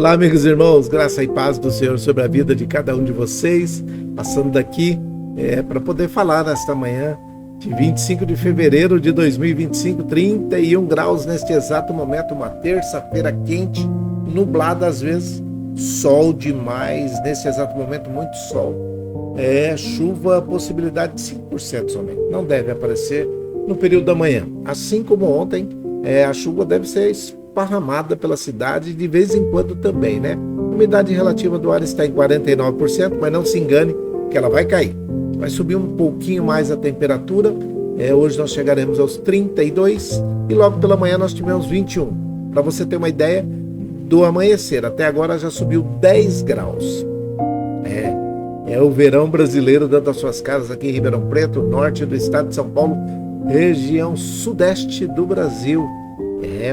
Olá, amigos e irmãos, graça e paz do Senhor sobre a vida de cada um de vocês, passando daqui para poder falar nesta manhã de 25 de fevereiro de 2025, 31 graus neste exato momento, uma terça-feira quente, nublada às vezes, sol demais, nesse exato momento muito sol, chuva, possibilidade de 5% somente, não deve aparecer no período da manhã, assim como ontem, a chuva deve ser esparramada pela cidade de vez em quando também, né? A umidade relativa do ar está em 49%, mas não se engane que ela vai cair. Vai subir um pouquinho mais a temperatura. Hoje nós chegaremos aos 32 e logo pela manhã nós tivemos 21. Para você ter uma ideia do amanhecer, até agora já subiu 10 graus. É o verão brasileiro dentro das suas casas aqui em Ribeirão Preto, norte do estado de São Paulo, região sudeste do Brasil.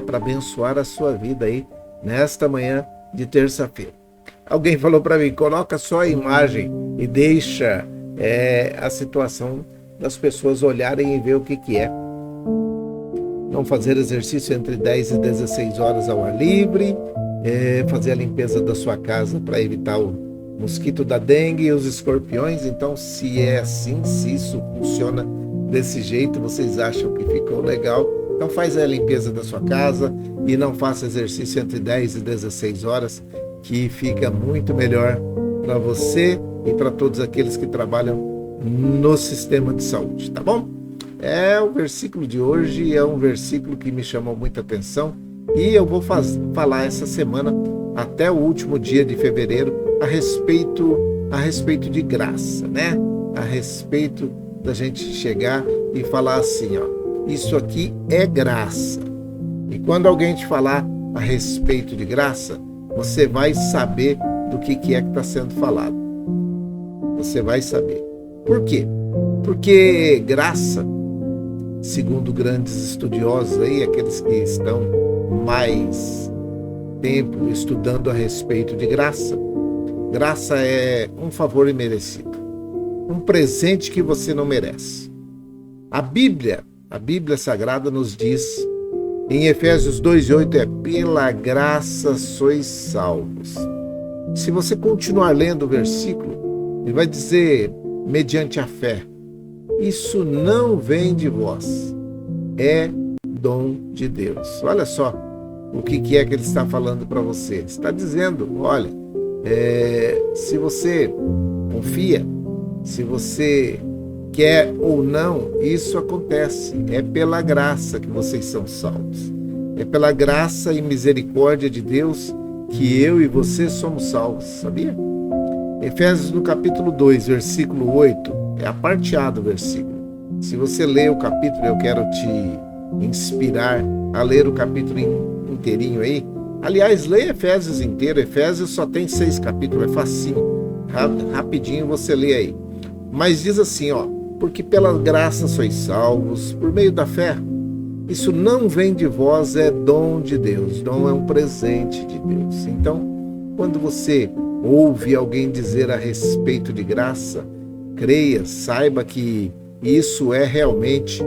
Para abençoar a sua vida aí nesta manhã de terça-feira. Alguém falou para mim, coloca só a imagem e deixa a situação das pessoas olharem e ver o que é. Não fazer exercício entre 10 e 16 horas ao ar livre, fazer a limpeza da sua casa para evitar o mosquito da dengue e os escorpiões. Então, se é assim, se isso funciona desse jeito, vocês acham que ficou legal, então faz a limpeza da sua casa e não faça exercício entre 10 e 16 horas, que fica muito melhor para você e para todos aqueles que trabalham no sistema de saúde, tá bom? O versículo de hoje é um versículo que me chamou muita atenção e eu vou falar essa semana, até o último dia de fevereiro, a respeito de graça, né? A respeito da gente chegar e falar assim, ó, isso aqui é graça. E quando alguém te falar a respeito de graça, você vai saber do que é que está sendo falado. Você vai saber. Por quê? Porque graça, segundo grandes estudiosos aí, aqueles que estão mais tempo estudando a respeito de graça, graça é um favor imerecido, um presente que você não merece. A Bíblia Sagrada nos diz, em Efésios 2:8, pela graça sois salvos. Se você continuar lendo o versículo, ele vai dizer, mediante a fé, isso não vem de vós, é dom de Deus. Olha só o que é que ele está falando para você. Está dizendo, olha, se você confia, se você quer ou não, isso acontece. É pela graça que vocês são salvos. É pela graça e misericórdia de Deus que eu e você somos salvos, sabia? Efésios no capítulo 2, versículo 8, é a parte A do versículo. Se você ler o capítulo, eu quero te inspirar a ler o capítulo inteirinho aí. Aliás, leia Efésios inteiro. Efésios só tem 6 capítulos, é facinho. Rapidinho você lê aí. Mas diz assim, ó, porque pela graça sois salvos, por meio da fé. Isso não vem de vós, é dom de Deus. Dom é um presente de Deus. Então, quando você ouve alguém dizer a respeito de graça, creia, saiba que isso é realmente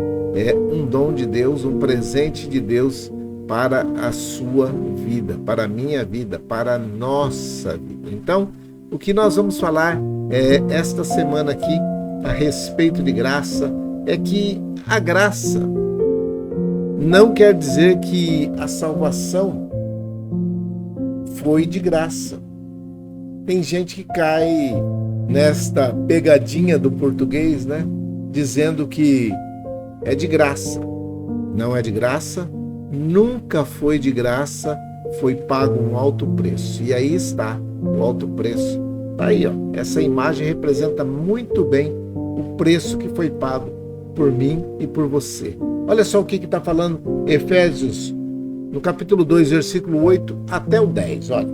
um dom de Deus, um presente de Deus para a sua vida, para a minha vida, para a nossa vida. Então, o que nós vamos falar esta semana aqui, a respeito de graça, é que a graça não quer dizer que a salvação foi de graça. Tem gente que cai nesta pegadinha do português, né? Dizendo que é de graça. Não é de graça, nunca foi de graça, foi pago um alto preço. E aí está o alto preço. Tá aí, ó. Essa imagem representa muito bem o preço que foi pago por mim e por você. Olha só o que está falando Efésios, no capítulo 2, versículo 8 até o 10. Olha.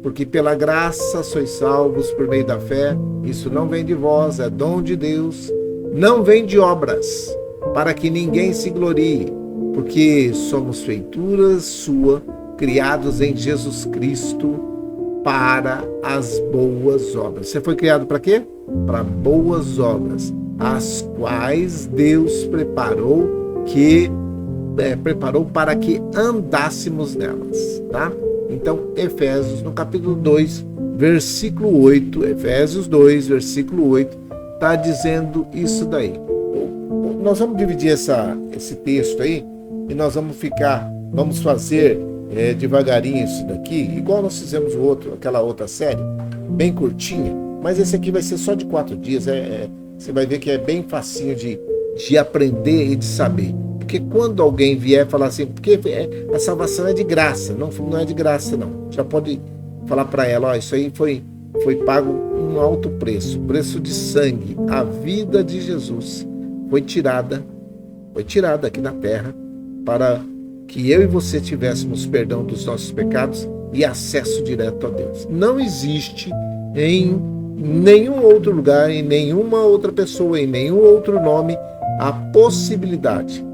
Porque pela graça sois salvos por meio da fé. Isso não vem de vós, é dom de Deus. Não vem de obras, para que ninguém se glorie. Porque somos feituras sua, criados em Jesus Cristo, para as boas obras. Você foi criado para quê? Para boas obras, as quais Deus preparou para que andássemos nelas, tá? Então, Efésios, no capítulo 2, versículo 8, Efésios 2, versículo 8, está dizendo isso daí. Nós vamos dividir esse texto aí e nós vamos fazer devagarinho isso daqui, igual nós fizemos aquela outra série, bem curtinha, mas esse aqui vai ser só de 4 dias, você vai ver que é bem facinho de aprender e de saber. Porque quando alguém vier falar assim, porque a salvação é de graça, não é de graça não, já pode falar para ela, isso aí foi pago um alto preço de sangue, a vida de Jesus foi tirada aqui na terra para que eu e você tivéssemos perdão dos nossos pecados e acesso direto a Deus. Não existe em nenhum outro lugar, em nenhuma outra pessoa, em nenhum outro nome, a possibilidade.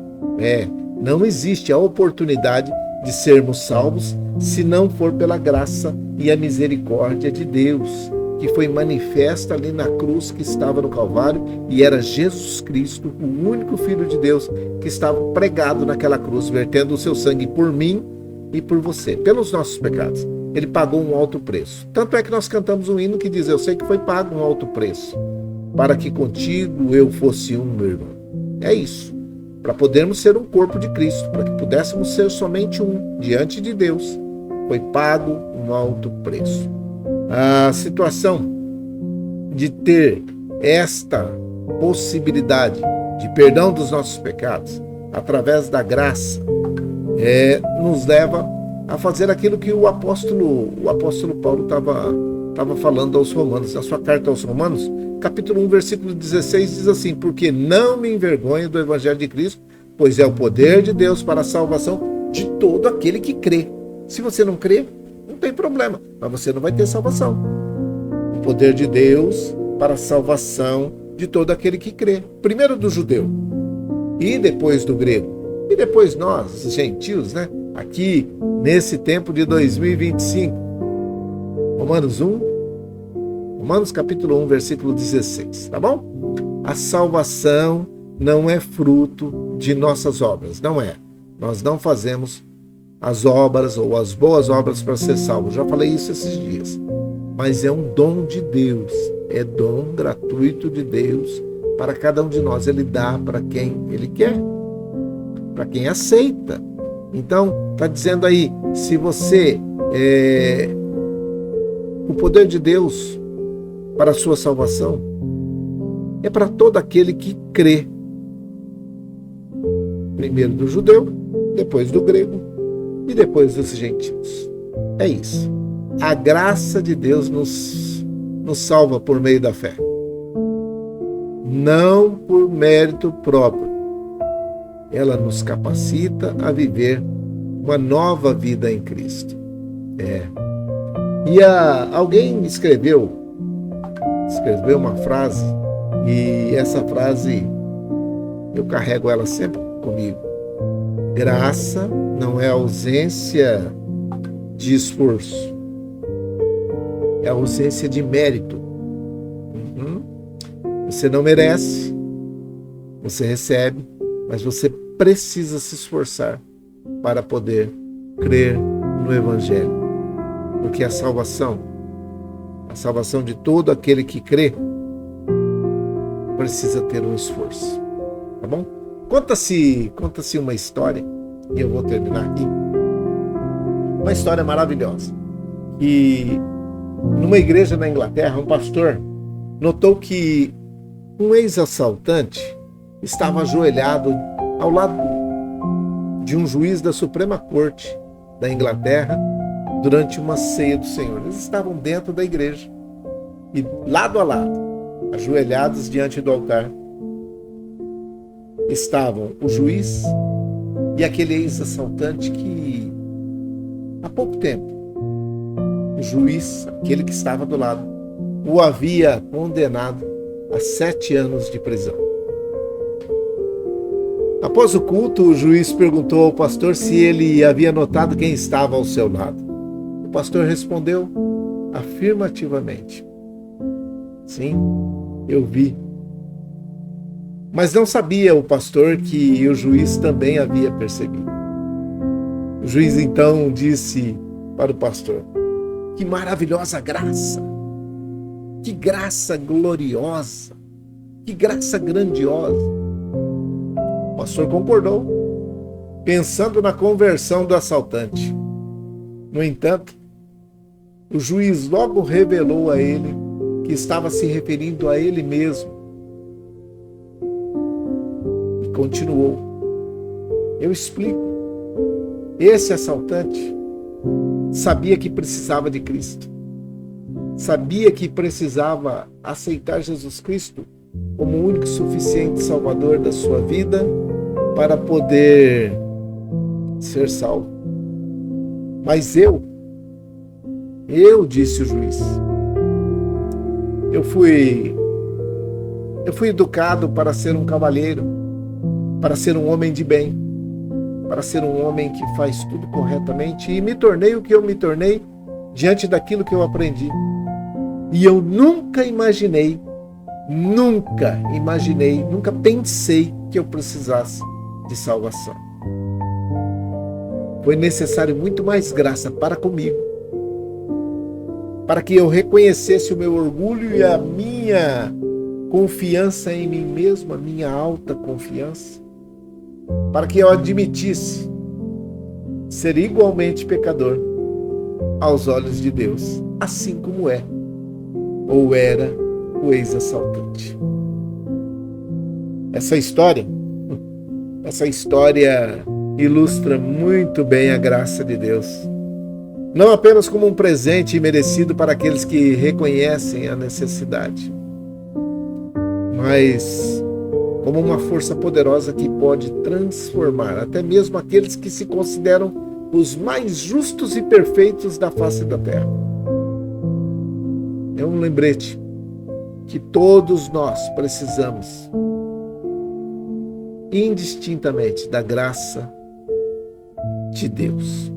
Não existe a oportunidade de sermos salvos se não for pela graça e a misericórdia de Deus, que foi manifesta ali na cruz que estava no Calvário, e era Jesus Cristo, o único Filho de Deus, que estava pregado naquela cruz, vertendo o seu sangue por mim e por você, pelos nossos pecados. Ele pagou um alto preço. Tanto é que nós cantamos um hino que diz, eu sei que foi pago um alto preço, para que contigo eu fosse um, meu irmão. É isso. Para podermos ser um corpo de Cristo, para que pudéssemos ser somente um diante de Deus, foi pago um alto preço. A situação de ter esta possibilidade de perdão dos nossos pecados através da graça nos leva a fazer aquilo que o apóstolo Paulo estava falando aos Romanos. Na sua carta aos Romanos, capítulo 1, versículo 16, diz assim, porque não me envergonho do evangelho de Cristo, pois é o poder de Deus para a salvação de todo aquele que crê. Se você não crê, não tem problema, mas você não vai ter salvação. O poder de Deus para a salvação de todo aquele que crê. Primeiro do judeu, e depois do grego, e depois nós, os gentios, né? Aqui, nesse tempo de 2025. Romanos capítulo 1, versículo 16, tá bom? A salvação não é fruto de nossas obras, não é. Nós não fazemos as obras ou as boas obras para ser salvos. Já falei isso esses dias. Mas é um dom de Deus, é dom gratuito de Deus para cada um de nós. Ele dá para quem Ele quer, para quem aceita. Então, está dizendo aí, se você o poder de Deus para a sua salvação é para todo aquele que crê. Primeiro do judeu, depois do grego e depois dos gentios. É isso. A graça de Deus nos salva por meio da fé. Não por mérito próprio. Ela nos capacita a viver uma nova vida em Cristo. E alguém escreveu uma frase, e essa frase eu carrego ela sempre comigo. Graça não é ausência de esforço, é ausência de mérito. Você não merece, você recebe, mas você precisa se esforçar para poder crer no Evangelho. Porque a salvação de todo aquele que crê, precisa ter um esforço. Tá bom? Conta-se uma história, e eu vou terminar aqui. Uma história maravilhosa. E numa igreja na Inglaterra, um pastor notou que um ex-assaltante estava ajoelhado ao lado de um juiz da Suprema Corte da Inglaterra durante uma ceia do Senhor. Eles estavam dentro da igreja e lado a lado, ajoelhados diante do altar, estavam o juiz e aquele ex-assaltante que há pouco tempo o juiz, aquele que estava do lado, o havia condenado a 7 anos de prisão. Após o culto, o juiz perguntou ao pastor se ele havia notado quem estava ao seu lado. O pastor respondeu afirmativamente. Sim, eu vi. Mas não sabia o pastor que o juiz também havia percebido. O juiz então disse para o pastor. Que maravilhosa graça! Que graça gloriosa! Que graça grandiosa! O pastor concordou, pensando na conversão do assaltante. No entanto, o juiz logo revelou a ele que estava se referindo a ele mesmo. E continuou: eu explico. Esse assaltante sabia que precisava de Cristo. Sabia que precisava aceitar Jesus Cristo como o único e suficiente Salvador da sua vida para poder ser salvo. Mas eu, disse o juiz, eu fui educado para ser um cavalheiro, para ser um homem de bem, para ser um homem que faz tudo corretamente, e me tornei o que eu me tornei diante daquilo que eu aprendi. E eu nunca imaginei, nunca pensei que eu precisasse de salvação. Foi necessário muito mais graça para comigo, para que eu reconhecesse o meu orgulho e a minha confiança em mim mesmo, a minha alta confiança, para que eu admitisse ser igualmente pecador aos olhos de Deus, assim como é ou era o ex-assaltante. Essa história ilustra muito bem a graça de Deus, não apenas como um presente imerecido para aqueles que reconhecem a necessidade, mas como uma força poderosa que pode transformar até mesmo aqueles que se consideram os mais justos e perfeitos da face da terra. É um lembrete que todos nós precisamos, indistintamente, da graça de Deus.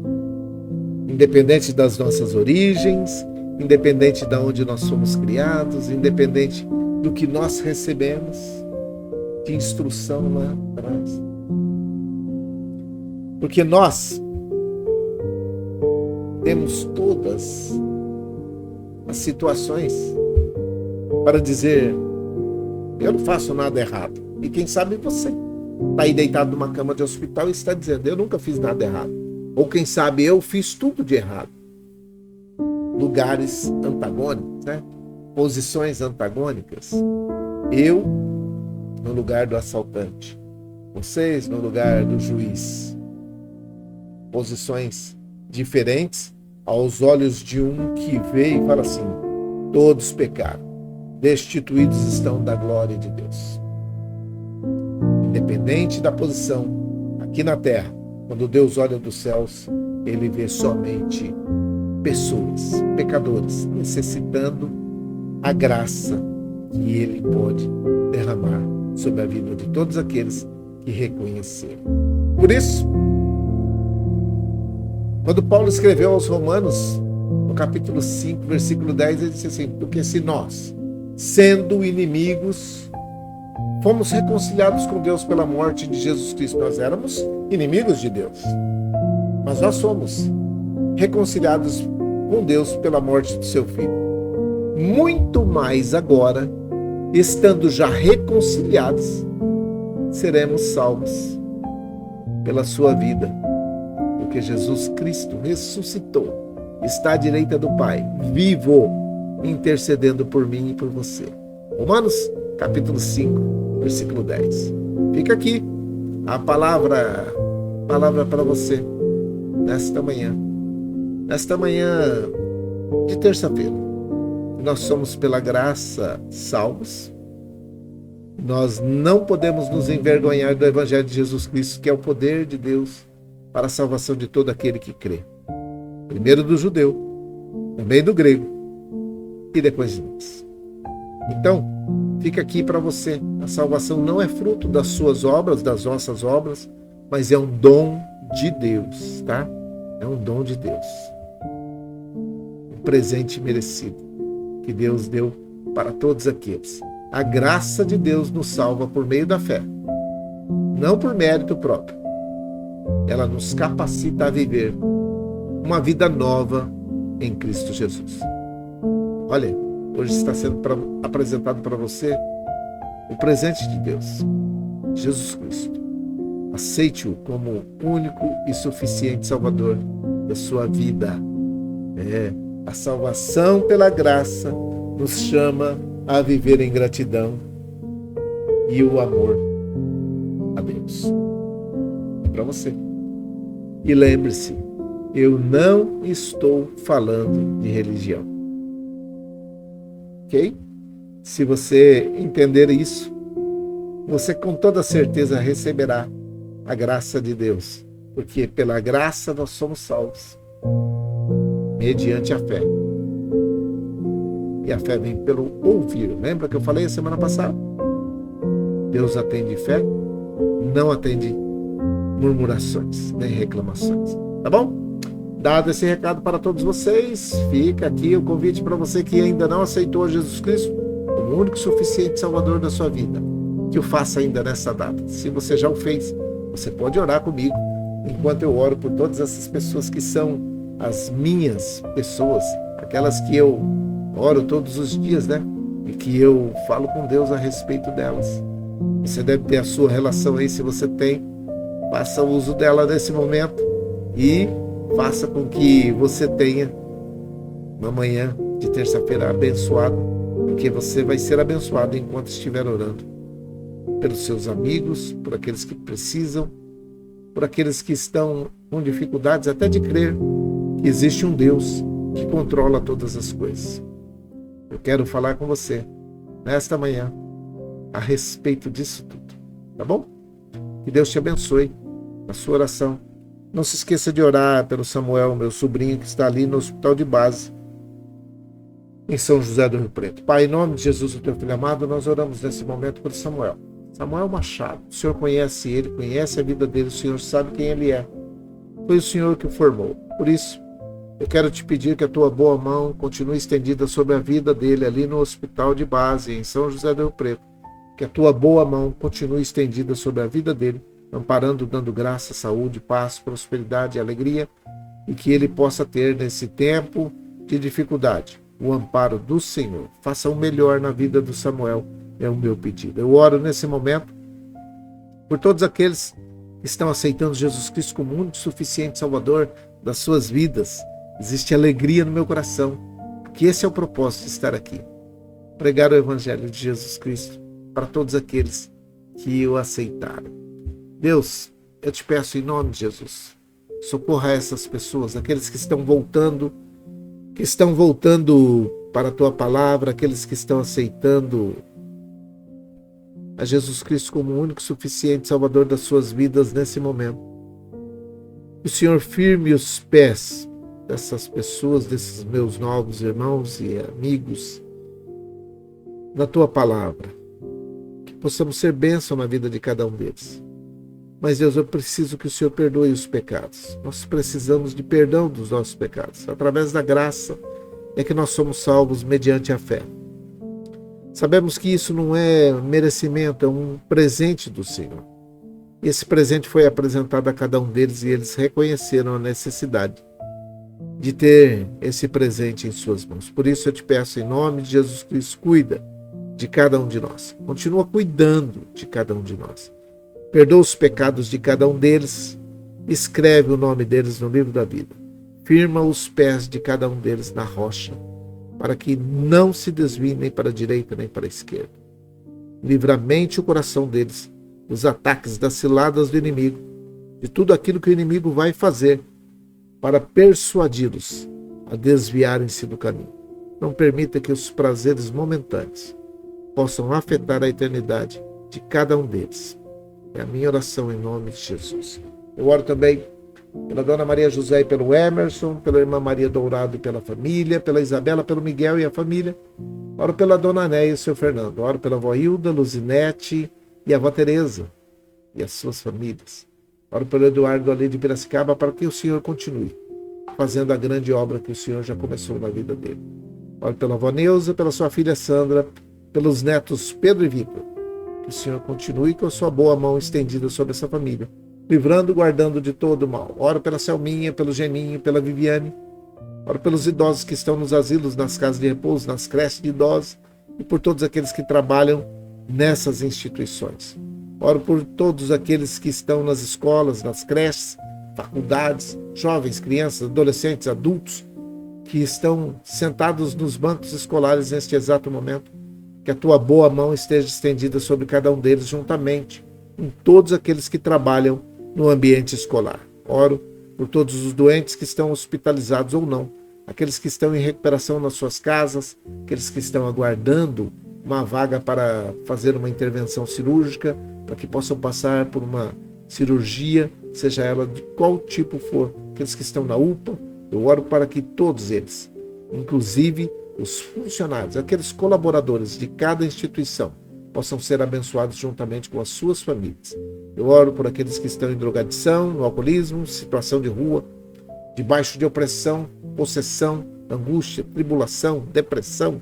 Independente das nossas origens, independente de onde nós fomos criados, independente do que nós recebemos de instrução lá atrás. Porque nós temos todas as situações para dizer: eu não faço nada errado. E quem sabe você está aí deitado numa cama de hospital e está dizendo: eu nunca fiz nada errado. Ou quem sabe eu fiz tudo de errado. Lugares antagônicos, né? Posições antagônicas. Eu no lugar do assaltante, vocês no lugar do juiz. Posições diferentes aos olhos de um que vê e fala assim: todos pecaram, destituídos estão da glória de Deus. Independente da posição aqui na terra, quando Deus olha dos céus, ele vê somente pessoas, pecadores, necessitando a graça que ele pode derramar sobre a vida de todos aqueles que reconheceram. Por isso, quando Paulo escreveu aos Romanos, no capítulo 5, versículo 10, ele disse assim: porque se nós, sendo inimigos, fomos reconciliados com Deus pela morte de Jesus Cristo. Nós éramos inimigos de Deus, mas nós somos reconciliados com Deus pela morte de seu Filho. Muito mais agora, estando já reconciliados, seremos salvos pela sua vida, porque Jesus Cristo ressuscitou, está à direita do Pai, vivo, intercedendo por mim e por você. Romanos, capítulo 5, versículo 10. Fica aqui a palavra para você nesta manhã de terça-feira. Nós somos pela graça salvos. Nós não podemos nos envergonhar do Evangelho de Jesus Cristo, que é o poder de Deus para a salvação de todo aquele que crê. Primeiro do judeu, também do grego e depois de nós. Então, fica aqui para você. A salvação não é fruto das suas obras, das nossas obras, mas é um dom de Deus, tá? É um dom de Deus. Um presente merecido que Deus deu para todos aqueles. A graça de Deus nos salva por meio da fé, não por mérito próprio. Ela nos capacita a viver uma vida nova em Cristo Jesus. Olha, hoje está sendo apresentado para você o presente de Deus, Jesus Cristo. Aceite-o como único e suficiente Salvador da sua vida. A salvação pela graça nos chama a viver em gratidão e o amor a Deus. Para você. E lembre-se, eu não estou falando de religião. Ok? Se você entender isso, você com toda certeza receberá a graça de Deus, porque pela graça nós somos salvos, mediante a fé. E a fé vem pelo ouvir. Lembra que eu falei a semana passada? Deus atende fé, não atende murmurações, nem reclamações. Tá bom? Dado esse recado para todos vocês, fica aqui o convite para você que ainda não aceitou Jesus Cristo como o único e suficiente Salvador da sua vida, que o faça ainda nessa data. Se você já o fez, você pode orar comigo, enquanto eu oro por todas essas pessoas que são as minhas pessoas, aquelas que eu oro todos os dias, né? E que eu falo com Deus a respeito delas. Você deve ter a sua relação aí, se você tem, faça uso dela nesse momento e faça com que você tenha uma manhã de terça-feira abençoada, porque você vai ser abençoado enquanto estiver orando pelos seus amigos, por aqueles que precisam, por aqueles que estão com dificuldades até de crer que existe um Deus que controla todas as coisas. Eu quero falar com você nesta manhã a respeito disso tudo, tá bom? Que Deus te abençoe na sua oração. Não se esqueça de orar pelo Samuel, meu sobrinho, que está ali no hospital de base, em São José do Rio Preto. Pai, em nome de Jesus, o teu filho amado, nós oramos nesse momento por Samuel. Samuel Machado, o Senhor conhece ele, conhece a vida dele, o Senhor sabe quem ele é. Foi o Senhor que o formou. Por isso, eu quero te pedir que a tua boa mão continue estendida sobre a vida dele ali no hospital de base, em São José do Rio Preto. Que a tua boa mão continue estendida sobre a vida dele, amparando, dando graça, saúde, paz, prosperidade e alegria, e que ele possa ter nesse tempo de dificuldade o amparo do Senhor. Faça o melhor na vida do Samuel, é o meu pedido. Eu oro nesse momento por todos aqueles que estão aceitando Jesus Cristo como único e suficiente Salvador das suas vidas. Existe alegria no meu coração, porque esse é o propósito de estar aqui. Pregar o Evangelho de Jesus Cristo para todos aqueles que o aceitaram. Deus, eu te peço em nome de Jesus, socorra essas pessoas, aqueles que estão voltando para a tua palavra, aqueles que estão aceitando a Jesus Cristo como o único e suficiente Salvador das suas vidas nesse momento. Que o Senhor firme os pés dessas pessoas, desses meus novos irmãos e amigos, na tua palavra. Que possamos ser bênção na vida de cada um deles. Mas, Deus, eu preciso que o Senhor perdoe os pecados. Nós precisamos de perdão dos nossos pecados. Através da graça é que nós somos salvos mediante a fé. Sabemos que isso não é merecimento, é um presente do Senhor. Esse presente foi apresentado a cada um deles e eles reconheceram a necessidade de ter esse presente em suas mãos. Por isso eu te peço, em nome de Jesus Cristo, cuida de cada um de nós. Continua cuidando de cada um de nós. Perdoa os pecados de cada um deles. Escreve o nome deles no livro da vida. Firma os pés de cada um deles na rocha, para que não se desviem nem para a direita nem para a esquerda. Livra a mente e o coração deles dos ataques, das ciladas do inimigo, de tudo aquilo que o inimigo vai fazer para persuadi-los a desviarem-se do caminho. Não permita que os prazeres momentâneos possam afetar a eternidade de cada um deles. É a minha oração em nome de Jesus. Eu oro também pela Dona Maria José e pelo Emerson, pela Irmã Maria Dourado e pela família, pela Isabela, pelo Miguel e a família. Oro pela Dona Néia e o seu Fernando. Oro pela avó Hilda, Luzinete e a avó Tereza e as suas famílias. Oro pelo Eduardo ali de Piracicaba, para que o Senhor continue fazendo a grande obra que o Senhor já começou na vida dele. Oro pela avó Neuza, pela sua filha Sandra, pelos netos Pedro e Vitor. Que o Senhor continue com a sua boa mão estendida sobre essa família livrando e guardando de todo mal. Oro pela Selminha, pelo Geninho, pela Viviane. Oro pelos idosos que estão nos asilos, nas casas de repouso, nas creches de idosos e por todos aqueles que trabalham nessas instituições. Oro por todos aqueles que estão nas escolas, nas creches, faculdades, jovens, crianças, adolescentes, adultos, que estão sentados nos bancos escolares neste exato momento. Que a tua boa mão esteja estendida sobre cada um deles juntamente, em todos aqueles que trabalham no ambiente escolar. Oro por todos os doentes que estão hospitalizados ou não, aqueles que estão em recuperação nas suas casas, aqueles que estão aguardando uma vaga para fazer uma intervenção cirúrgica, para que possam passar por uma cirurgia, seja ela de qual tipo for, aqueles que estão na UPA. Eu oro para que todos eles, inclusive os funcionários, aqueles colaboradores de cada instituição, possam ser abençoados juntamente com as suas famílias. Eu oro por aqueles que estão em drogadição, no alcoolismo, situação de rua, debaixo de opressão, possessão, angústia, tribulação, depressão,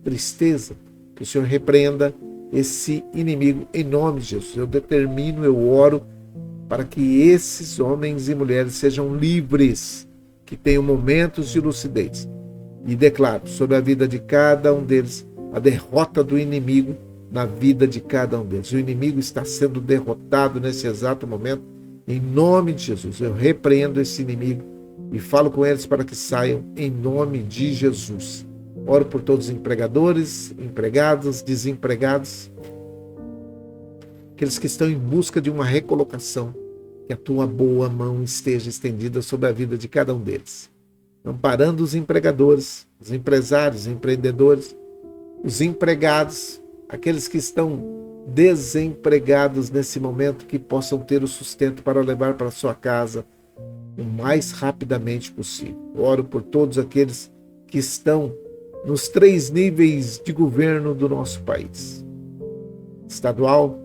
tristeza. Que o Senhor repreenda esse inimigo em nome de Jesus. Eu determino, eu oro para que esses homens e mulheres sejam livres, que tenham momentos de lucidez. E declaro sobre a vida de cada um deles a derrota do inimigo na vida de cada um deles. O inimigo está sendo derrotado nesse exato momento. Em nome de Jesus, eu repreendo esse inimigo e falo com eles para que saiam em nome de Jesus. Oro por todos os empregadores, empregados, desempregados, aqueles que estão em busca de uma recolocação. Que a tua boa mão esteja estendida sobre a vida de cada um deles, amparando os empregadores, os empresários, empreendedores, os empregados, aqueles que estão desempregados nesse momento, que possam ter o sustento para levar para sua casa o mais rapidamente possível. Oro por todos aqueles que estão nos 3 níveis de governo do nosso país: estadual,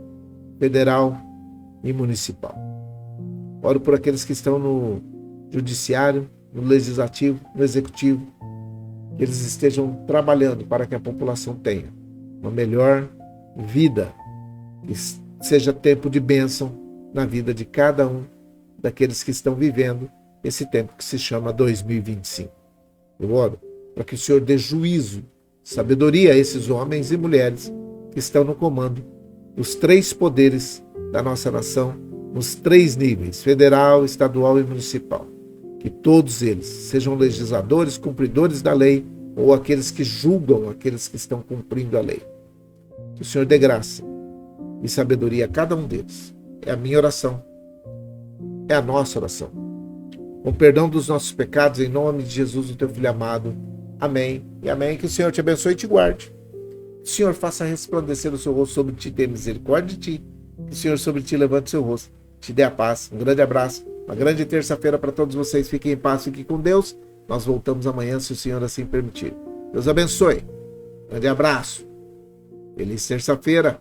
federal e municipal. Oro por aqueles que estão no judiciário, no legislativo, no executivo, que eles estejam trabalhando para que a população tenha uma melhor vida, que seja tempo de bênção na vida de cada um daqueles que estão vivendo esse tempo que se chama 2025. Eu oro para que o Senhor dê juízo, sabedoria a esses homens e mulheres que estão no comando dos 3 poderes da nossa nação, nos 3 níveis, federal, estadual e municipal. Que todos eles sejam legisladores, cumpridores da lei, ou aqueles que julgam aqueles que estão cumprindo a lei. Que o Senhor dê graça e sabedoria a cada um deles. É a minha oração, é a nossa oração. Com perdão dos nossos pecados, em nome de Jesus, o teu Filho amado. Amém e amém. Que o Senhor te abençoe e te guarde. Que o Senhor faça resplandecer o seu rosto sobre ti, tenha misericórdia de ti. Que o Senhor sobre ti levante o seu rosto, te dê a paz. Um grande abraço, uma grande terça-feira para todos vocês. Fiquem em paz, fiquem com Deus. Nós voltamos amanhã, se o Senhor assim permitir. Deus abençoe. Grande abraço. Feliz terça-feira.